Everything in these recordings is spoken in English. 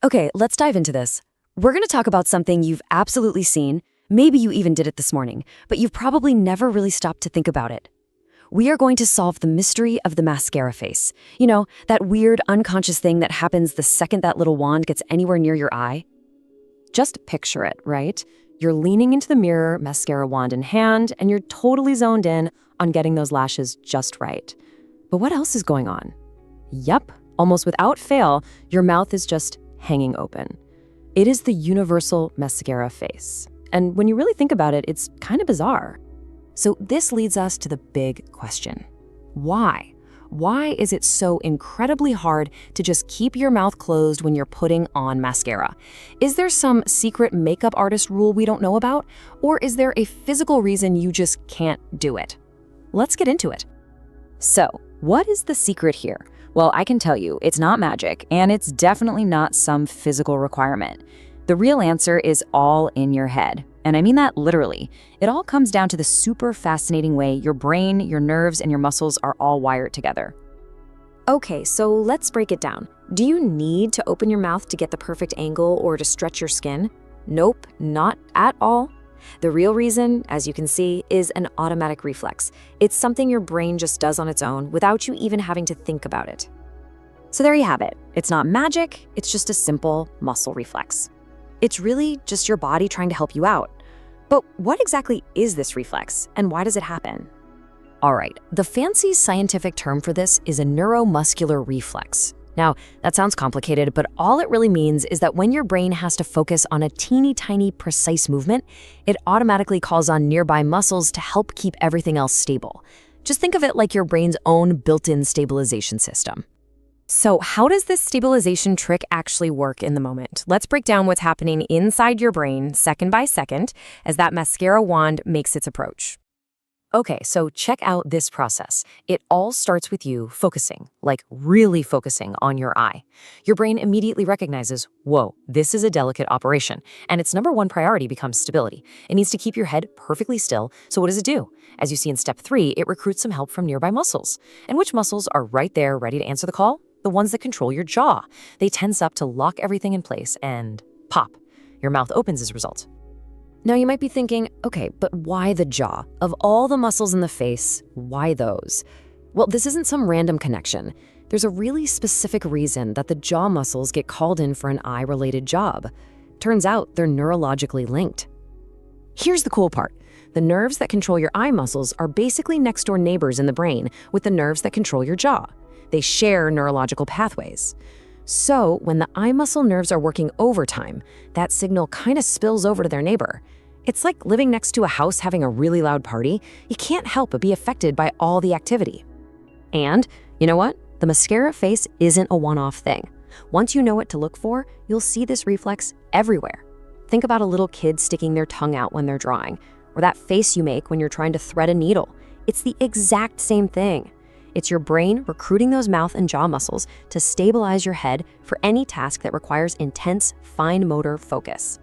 Okay, let's dive into this. We're going to talk about something you've absolutely seen. Maybe you even did it this morning, but you've probably never really stopped to think about it. We are going to solve the mystery of the mascara face. You know, that weird unconscious thing that happens the second that little wand gets anywhere near your eye. Just picture it, right? You're leaning into the mirror, mascara wand in hand, and you're totally zoned in on getting those lashes just right. But what else is going on? Yep, almost without fail, your mouth is just hanging open. It is the universal mascara face. And when you really think about it, it's kind of bizarre. So this leads us to the big question. Why? Why is it so incredibly hard to just keep your mouth closed when you're putting on mascara? Is there some secret makeup artist rule we don't know about? Or is there a physical reason you just can't do it? Let's get into it. So, what is the secret here? Well, I can tell you, it's not magic, and it's definitely not some physical requirement. The real answer is all in your head. And I mean that literally. It all comes down to the super fascinating way your brain, your nerves, and your muscles are all wired together. Okay, so let's break it down. Do you need to open your mouth to get the perfect angle or to stretch your skin? Nope, not at all. The real reason, as you can see, is an automatic reflex. It's something your brain just does on its own without you even having to think about it. So there you have it. It's not magic, it's just a simple muscle reflex. It's really just your body trying to help you out. But what exactly is this reflex, and why does it happen? All right, the fancy scientific term for this is a neuromuscular reflex. Now, that sounds complicated, but all it really means is that when your brain has to focus on a teeny tiny precise movement, it automatically calls on nearby muscles to help keep everything else stable. Just think of it like your brain's own built-in stabilization system. So how does this stabilization trick actually work in the moment? Let's break down what's happening inside your brain second by second as that mascara wand makes its approach. Okay, so check out this process. It all starts with you focusing, like really focusing on your eye. Your brain immediately recognizes, whoa, this is a delicate operation, and its number one priority becomes stability. It needs to keep your head perfectly still, so what does it do? As you see in step 3, it recruits some help from nearby muscles. And which muscles are right there ready to answer the call? The ones that control your jaw. They tense up to lock everything in place and pop. Your mouth opens as a result. Now you might be thinking, okay, but why the jaw? Of all the muscles in the face, why those? Well, this isn't some random connection. There's a really specific reason that the jaw muscles get called in for an eye-related job. Turns out they're neurologically linked. Here's the cool part. The nerves that control your eye muscles are basically next-door neighbors in the brain with the nerves that control your jaw. They share neurological pathways. So when the eye muscle nerves are working overtime, that signal kind of spills over to their neighbor. It's like living next to a house having a really loud party. You can't help but be affected by all the activity. And you know what? The mascara face isn't a one-off thing. Once you know what to look for, you'll see this reflex everywhere. Think about a little kid sticking their tongue out when they're drawing, or that face you make when you're trying to thread a needle. It's the exact same thing. It's your brain recruiting those mouth and jaw muscles to stabilize your head for any task that requires intense, fine motor focus.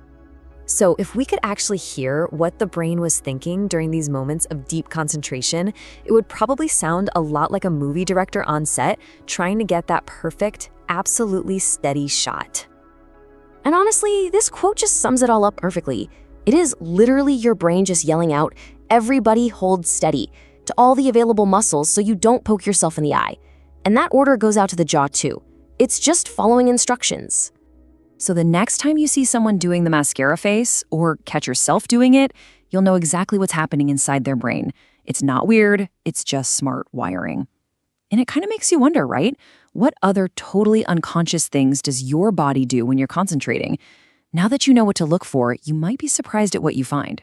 So if we could actually hear what the brain was thinking during these moments of deep concentration, it would probably sound a lot like a movie director on set trying to get that perfect, absolutely steady shot. And honestly, this quote just sums it all up perfectly. It is literally your brain just yelling out, "Everybody hold steady," to all the available muscles so you don't poke yourself in the eye. And that order goes out to the jaw too. It's just following instructions. So the next time you see someone doing the mascara face or catch yourself doing it, you'll know exactly what's happening inside their brain. It's not weird, it's just smart wiring. And it kind of makes you wonder, right? What other totally unconscious things does your body do when you're concentrating? Now that you know what to look for, you might be surprised at what you find.